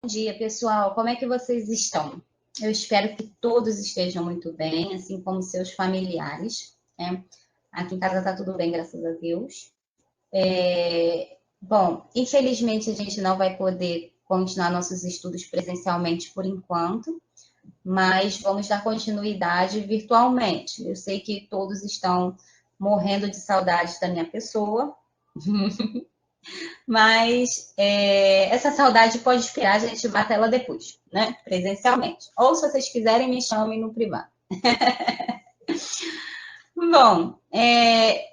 Bom dia, pessoal. Como é que vocês estão? Eu espero que todos estejam muito bem, assim como seus familiares, né? Aqui em casa está tudo bem, graças a Deus. Bom, infelizmente a gente não vai poder continuar nossos estudos presencialmente por enquanto, mas vamos dar continuidade virtualmente. Eu sei que todos estão morrendo de saudade da minha pessoa, mas essa saudade pode esperar, a gente bate ela depois, né? Presencialmente. Ou se vocês quiserem, me chamem no privado. Bom,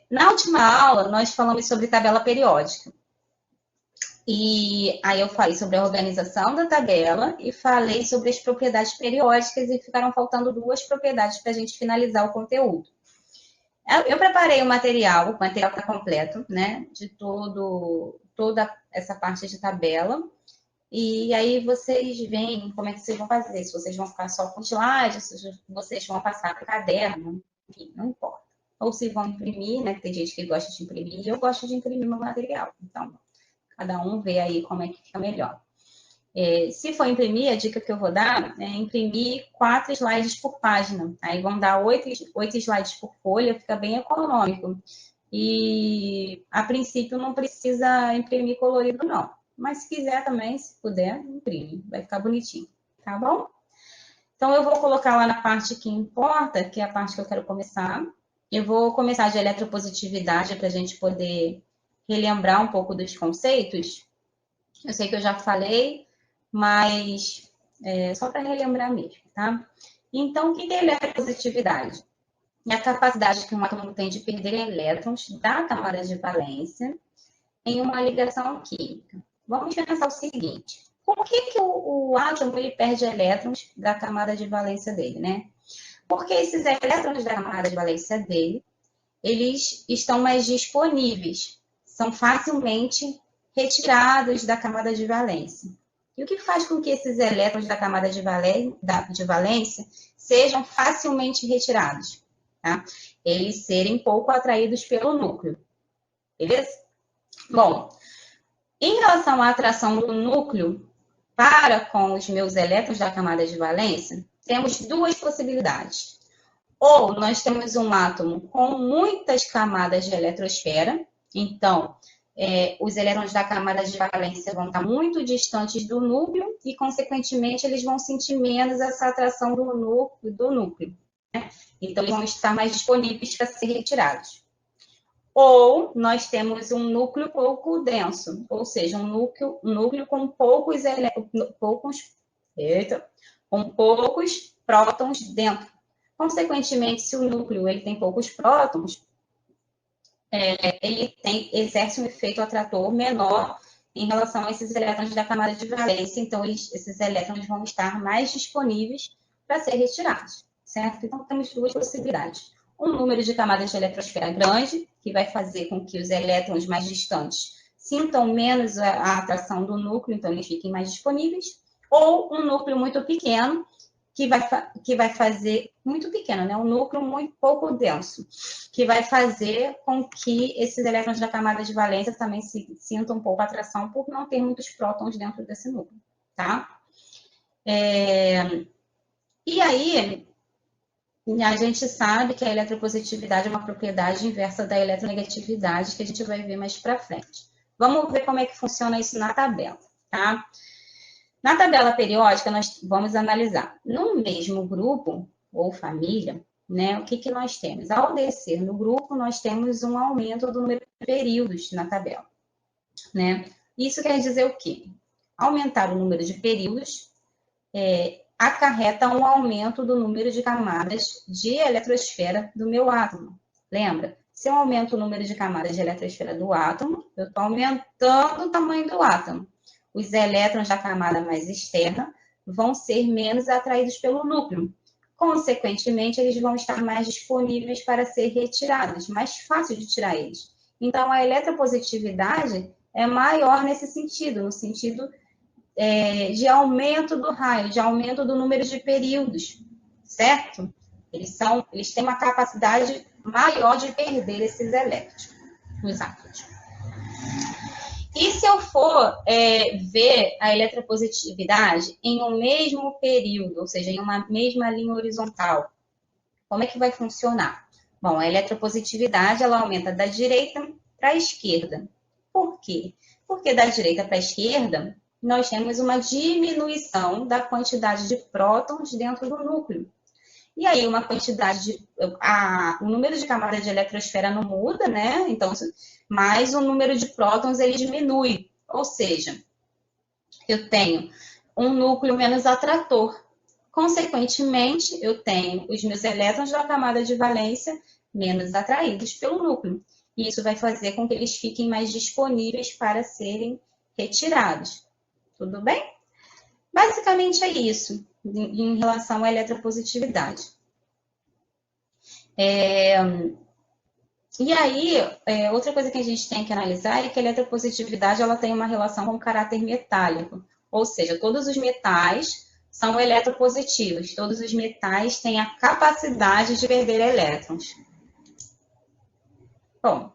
na última aula nós falamos sobre tabela periódica. E aí eu falei sobre a organização da tabela e falei sobre as propriedades periódicas e ficaram faltando duas propriedades para a gente finalizar o conteúdo. Eu preparei o material está completo, né? De toda essa parte de tabela. E aí vocês veem como é que vocês vão fazer. Se vocês vão ficar só com slide, se vocês vão passar para o caderno, enfim, não importa. Ou se vão imprimir, né? Tem gente que gosta de imprimir, e eu gosto de imprimir meu material. Então, cada um vê aí como é que fica melhor. Se for imprimir, a dica que eu vou dar é imprimir 4 slides por página. Aí vão dar 8 slides por folha, fica bem econômico. E, a princípio, não precisa imprimir colorido, não. Mas se quiser também, se puder, imprime. Vai ficar bonitinho, tá bom? Então, eu vou colocar lá na parte que importa, que é a parte que eu quero começar. Eu vou começar de eletropositividade para a gente poder relembrar um pouco dos conceitos. Eu sei que eu já falei, mas só para relembrar mesmo, tá? Então, o que é eletropositividade? É a capacidade que um átomo tem de perder elétrons da camada de valência em uma ligação química. Vamos pensar o seguinte: por que o átomo ele perde elétrons da camada de valência dele, né? Porque esses elétrons da camada de valência dele, eles estão mais disponíveis, são facilmente retirados da camada de valência. E o que faz com que esses elétrons da camada de valência sejam facilmente retirados? Tá? Eles serem pouco atraídos pelo núcleo. Beleza? Bom, em relação à atração do núcleo para com os meus elétrons da camada de valência, temos duas possibilidades. Ou nós temos um átomo com muitas camadas de eletrosfera, então os elétrons da camada de valência vão estar muito distantes do núcleo e, consequentemente, eles vão sentir menos essa atração do núcleo. Né? Então, eles vão estar mais disponíveis para ser retirados. Ou nós temos um núcleo pouco denso, ou seja, um núcleo com poucos prótons dentro. Consequentemente, se o núcleo ele tem poucos prótons, ele exerce um efeito atrator menor em relação a esses elétrons da camada de valência. Então, esses elétrons vão estar mais disponíveis para ser retirados, certo? Então, temos duas possibilidades. Um número de camadas de eletrosfera grande, que vai fazer com que os elétrons mais distantes sintam menos a atração do núcleo, então eles fiquem mais disponíveis. Ou um núcleo muito pequeno, que vai fazer, muito pequeno, né? Um núcleo muito pouco denso, que vai fazer com que esses elétrons da camada de valência também sintam um pouco atração por não ter muitos prótons dentro desse núcleo, tá? E aí, a gente sabe que a eletropositividade é uma propriedade inversa da eletronegatividade, que a gente vai ver mais para frente. Vamos ver como é que funciona isso na tabela, tá? Na tabela periódica, nós vamos analisar. No mesmo grupo, ou família, né, o que nós temos? Ao descer no grupo, nós temos um aumento do número de períodos na tabela. Né? Isso quer dizer o quê? Aumentar o número de períodos acarreta um aumento do número de camadas de eletrosfera do meu átomo. Lembra? Se eu aumento o número de camadas de eletrosfera do átomo, eu estou aumentando o tamanho do átomo. Os elétrons da camada mais externa vão ser menos atraídos pelo núcleo. Consequentemente, eles vão estar mais disponíveis para ser retirados, mais fácil de tirar eles. Então, a eletropositividade é maior nesse sentido, no sentido de aumento do raio, de aumento do número de períodos, certo? Eles têm uma capacidade maior de perder esses elétrons, os átomos. E se eu for ver a eletropositividade em um mesmo período, ou seja, em uma mesma linha horizontal, como é que vai funcionar? Bom, a eletropositividade ela aumenta da direita para a esquerda. Por quê? Porque da direita para a esquerda, nós temos uma diminuição da quantidade de prótons dentro do núcleo. E aí, uma quantidade de. O número de camadas de eletrosfera não muda, né? Então, mas o número de prótons ele diminui. Ou seja, eu tenho um núcleo menos atrator. Consequentemente, eu tenho os meus elétrons da camada de valência menos atraídos pelo núcleo. E isso vai fazer com que eles fiquem mais disponíveis para serem retirados. Tudo bem? Basicamente é isso em relação à eletropositividade. E aí, outra coisa que a gente tem que analisar é que a eletropositividade ela tem uma relação com o caráter metálico. Ou seja, todos os metais são eletropositivos. Todos os metais têm a capacidade de perder elétrons. Bom,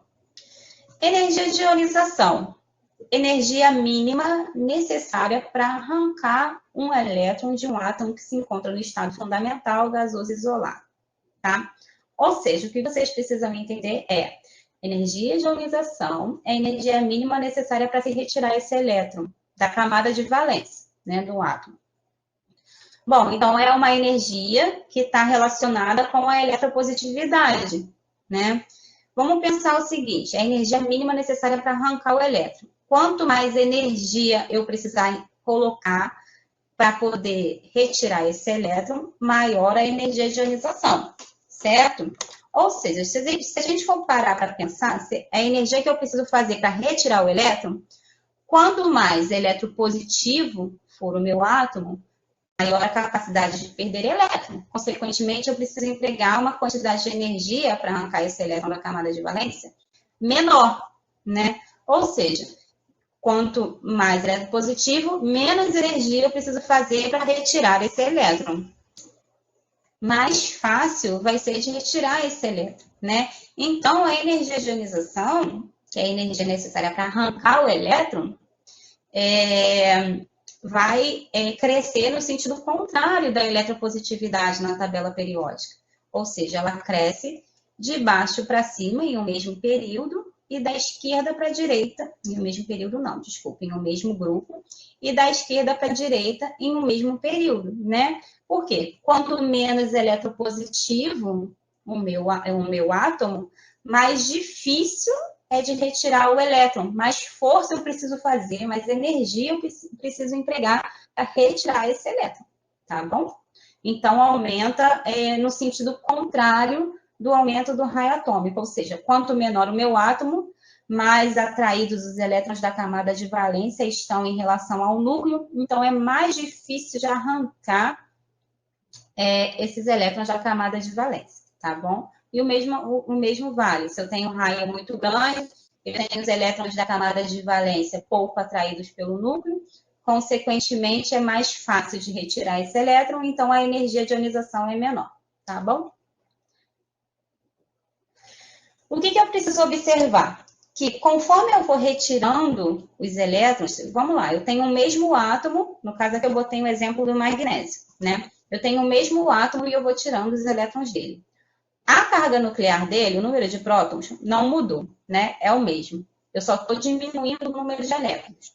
energia de ionização. Energia mínima necessária para arrancar um elétron de um átomo que se encontra no estado fundamental gasoso isolado, tá? Ou seja, o que vocês precisam entender é energia de ionização é a energia mínima necessária para se retirar esse elétron da camada de valência, né, do átomo. Bom, então é uma energia que está relacionada com a eletropositividade, né? Vamos pensar o seguinte, a energia mínima necessária para arrancar o elétron. Quanto mais energia eu precisar colocar para poder retirar esse elétron, maior a energia de ionização, certo? Ou seja, se a gente for parar para pensar, a energia que eu preciso fazer para retirar o elétron, quanto mais eletropositivo for o meu átomo, maior a capacidade de perder elétron. Consequentemente, eu preciso empregar uma quantidade de energia para arrancar esse elétron da camada de valência menor, né? Ou seja, quanto mais elétron positivo, menos energia eu preciso fazer para retirar esse elétron. Mais fácil vai ser de retirar esse elétron, né? Então, a energia de ionização, que é a energia necessária para arrancar o elétron, vai crescer no sentido contrário da eletropositividade na tabela periódica. Ou seja, ela cresce de baixo para cima em um mesmo período e da esquerda para a direita, em um mesmo período não, desculpa, em um mesmo grupo, e da esquerda para a direita em um mesmo período, né? Por quê? Quanto menos eletropositivo o meu átomo, mais difícil é de retirar o elétron, mais força eu preciso fazer, mais energia eu preciso empregar para retirar esse elétron, tá bom? Então, aumenta no sentido contrário do aumento do raio atômico, ou seja, quanto menor o meu átomo, mais atraídos os elétrons da camada de valência estão em relação ao núcleo, então é mais difícil de arrancar esses elétrons da camada de valência, tá bom? E o mesmo vale, se eu tenho um raio muito grande, eu tenho os elétrons da camada de valência pouco atraídos pelo núcleo, consequentemente é mais fácil de retirar esse elétron, então a energia de ionização é menor, tá bom? O que eu preciso observar? Que conforme eu for retirando os elétrons, vamos lá, eu tenho o mesmo átomo, no caso aqui eu botei um exemplo do magnésio, né? Eu tenho o mesmo átomo e eu vou tirando os elétrons dele. A carga nuclear dele, o número de prótons, não mudou, né? É o mesmo. Eu só estou diminuindo o número de elétrons.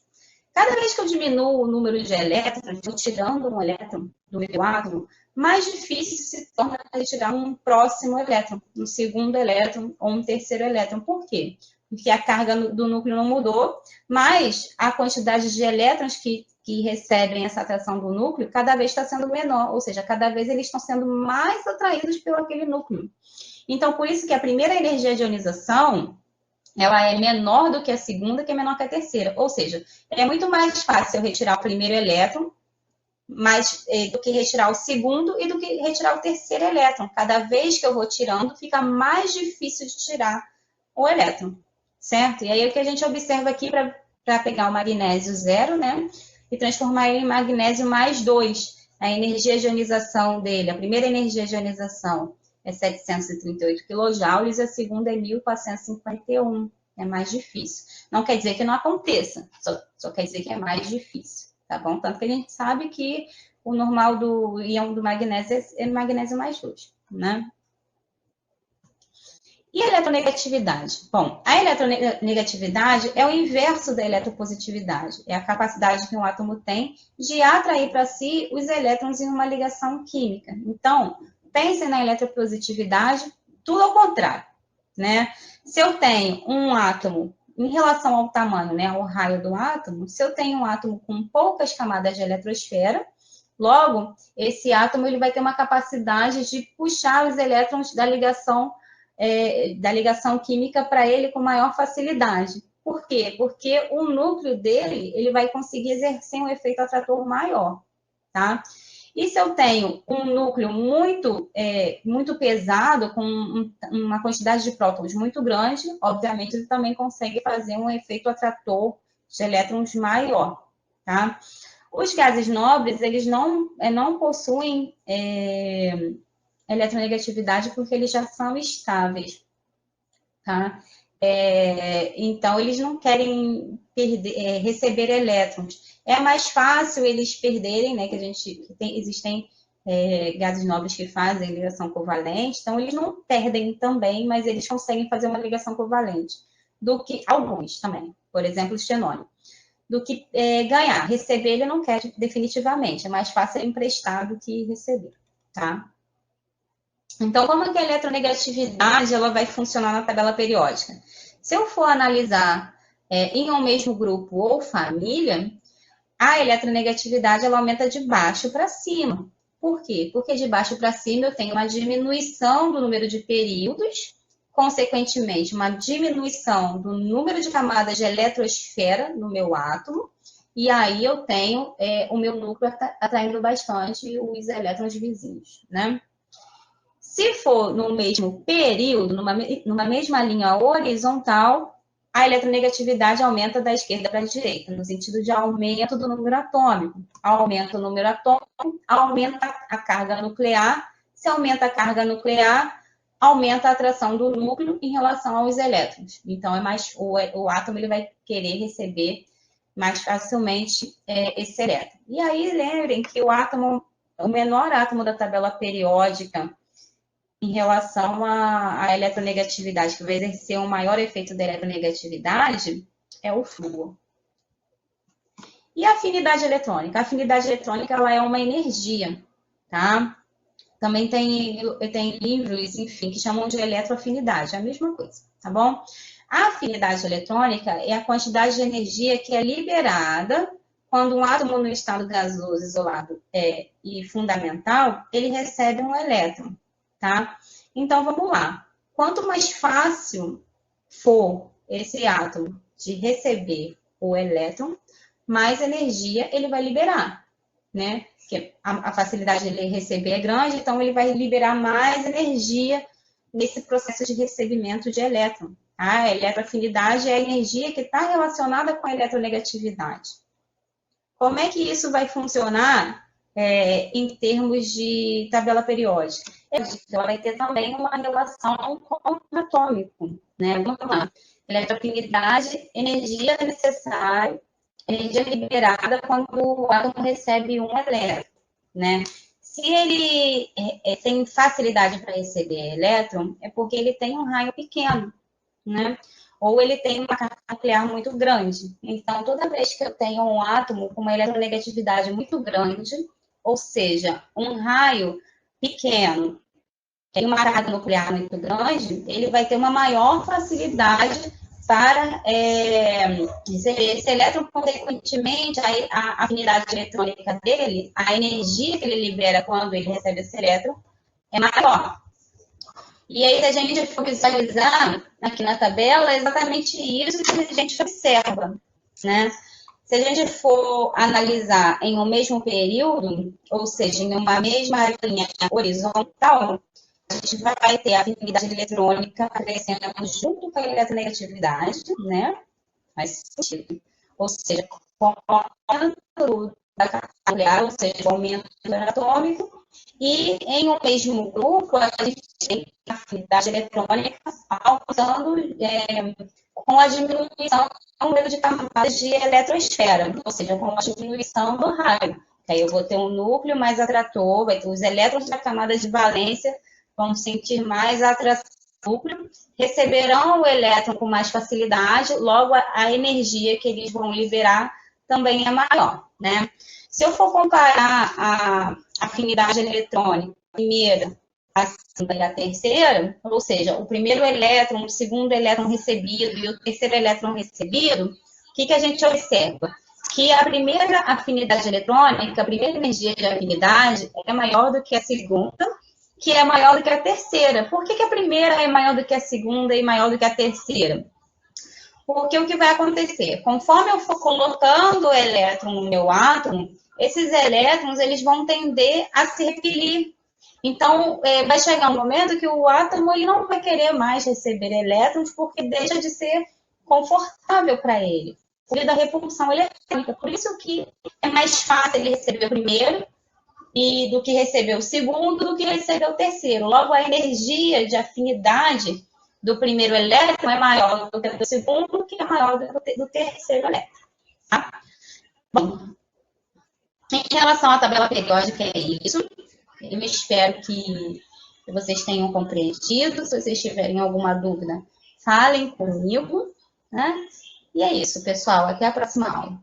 Cada vez que eu diminuo o número de elétrons, estou tirando um elétron do meu átomo, mais difícil se torna retirar um próximo elétron, um segundo elétron ou um terceiro elétron. Por quê? Porque a carga do núcleo não mudou, mas a quantidade de elétrons que recebem essa atração do núcleo cada vez está sendo menor, ou seja, cada vez eles estão sendo mais atraídos pelo aquele núcleo. Então, por isso que a primeira energia de ionização ela é menor do que a segunda, que é menor que a terceira. Ou seja, é muito mais fácil eu retirar o primeiro elétron do que retirar o segundo e do que retirar o terceiro elétron. Cada vez que eu vou tirando, fica mais difícil de tirar o elétron, certo? E aí o que a gente observa aqui para pegar o magnésio 0, né? E transformar ele em magnésio mais 2. A energia de ionização dele, a primeira energia de ionização é 738 kJ, a segunda é 1451. é mais difícil. Não quer dizer que não aconteça, só quer dizer que é mais difícil, tá bom? Tanto que a gente sabe que o normal do íon do magnésio é magnésio mais 2, né? E a eletronegatividade? Bom, a eletronegatividade é o inverso da eletropositividade. É a capacidade que um átomo tem de atrair para si os elétrons em uma ligação química. Então, pensem na eletropositividade, tudo ao contrário, né? Se eu tenho um átomo, em relação ao tamanho, né, ao raio do átomo, se eu tenho um átomo com poucas camadas de eletrosfera, logo, esse átomo ele vai ter uma capacidade de puxar os elétrons da ligação química para ele com maior facilidade. Por quê? Porque o núcleo dele ele vai conseguir exercer um efeito atrator maior, tá? E se eu tenho um núcleo muito pesado, com uma quantidade de prótons muito grande, obviamente ele também consegue fazer um efeito atrator de elétrons maior, tá? Os gases nobres, eles não possuem eletronegatividade porque eles já são estáveis, tá? Então, eles não querem receber elétrons. É mais fácil eles perderem, né? Existem gases nobres que fazem ligação covalente, então eles não perdem também, mas eles conseguem fazer uma ligação covalente. Do que alguns também, por exemplo, o xenônio. Do que ganhar. Receber ele não quer definitivamente, é mais fácil emprestar do que receber, tá? Então, como que a eletronegatividade ela vai funcionar na tabela periódica? Se eu for analisar em um mesmo grupo ou família, a eletronegatividade ela aumenta de baixo para cima. Por quê? Porque de baixo para cima eu tenho uma diminuição do número de períodos, consequentemente, uma diminuição do número de camadas de eletrosfera no meu átomo, e aí eu tenho o meu núcleo atraindo bastante os elétrons vizinhos, né? Se for no mesmo período, numa mesma linha horizontal, a eletronegatividade aumenta da esquerda para a direita, no sentido de aumento do número atômico. Aumenta o número atômico, aumenta a carga nuclear. Se aumenta a carga nuclear, aumenta a atração do núcleo em relação aos elétrons. Então, o átomo ele vai querer receber mais facilmente esse elétron. E aí, lembrem que o menor átomo da tabela periódica em relação à eletronegatividade, que vai exercer um maior efeito da eletronegatividade, é o flúor. E a afinidade eletrônica? A afinidade eletrônica ela é uma energia, tá? Também tem livros, enfim, que chamam de eletroafinidade, é a mesma coisa, tá bom? A afinidade eletrônica é a quantidade de energia que é liberada quando um átomo no estado gasoso, isolado e fundamental, ele recebe um elétron, tá? Então, vamos lá. Quanto mais fácil for esse átomo de receber o elétron, mais energia ele vai liberar, né? Porque a facilidade de ele receber é grande, então ele vai liberar mais energia nesse processo de recebimento de elétron. A eletroafinidade é a energia que está relacionada com a eletronegatividade. Como é que isso vai funcionar em termos de tabela periódica? Ela vai ter também uma relação com o atômico, né? Vamos lá. Eletroafinidade, energia necessária, energia liberada quando o átomo recebe um elétron, né? Se ele tem facilidade para receber elétron, é porque ele tem um raio pequeno, né? Ou ele tem uma carga nuclear muito grande. Então, toda vez que eu tenho um átomo com uma eletronegatividade muito grande, ou seja, um raio pequeno, tem uma carga nuclear muito grande, ele vai ter uma maior facilidade para receber esse elétron, consequentemente, a afinidade eletrônica dele, a energia que ele libera quando ele recebe esse elétron, é maior. E aí, se a gente for visualizar aqui na tabela, é exatamente isso que a gente observa, né? Se a gente for analisar em um mesmo período, ou seja, em uma mesma linha horizontal, a gente vai ter a afinidade eletrônica crescendo junto com a eletronegatividade, né? Faz sentido. Ou seja, com o aumento da carga nuclear, ou seja, o aumento do número atômico, e em um mesmo grupo, a gente tem a afinidade eletrônica alcançando com a diminuição do número de camadas de eletrosfera, ou seja, com a diminuição do raio. Aí eu vou ter um núcleo mais atrator, vai ter os elétrons da camada de valência, vão sentir mais atração do núcleo, receberão o elétron com mais facilidade, logo a energia que eles vão liberar também é maior, né? Se eu for comparar a afinidade eletrônica, a primeira, a segunda e a terceira, ou seja, o primeiro elétron, o segundo elétron recebido e o terceiro elétron recebido, o que a gente observa? Que a primeira afinidade eletrônica, a primeira energia de afinidade é maior do que a segunda, que é maior do que a terceira. Por que a primeira é maior do que a segunda e maior do que a terceira? Porque o que vai acontecer? Conforme eu for colocando o elétron no meu átomo, esses elétrons eles vão tender a se repelir. Então, vai chegar um momento que o átomo ele não vai querer mais receber elétrons porque deixa de ser confortável para ele, por da repulsão eletrônica. Por isso que é mais fácil ele receber o primeiro do que receber o segundo, do que receber o terceiro. Logo, a energia de afinidade do primeiro elétron é maior do que a do segundo, que é maior do terceiro elétron. Tá? Bom, em relação à tabela periódica, é isso. Eu espero que vocês tenham compreendido. Se vocês tiverem alguma dúvida, falem comigo. Né? E é isso, pessoal. Até a próxima aula.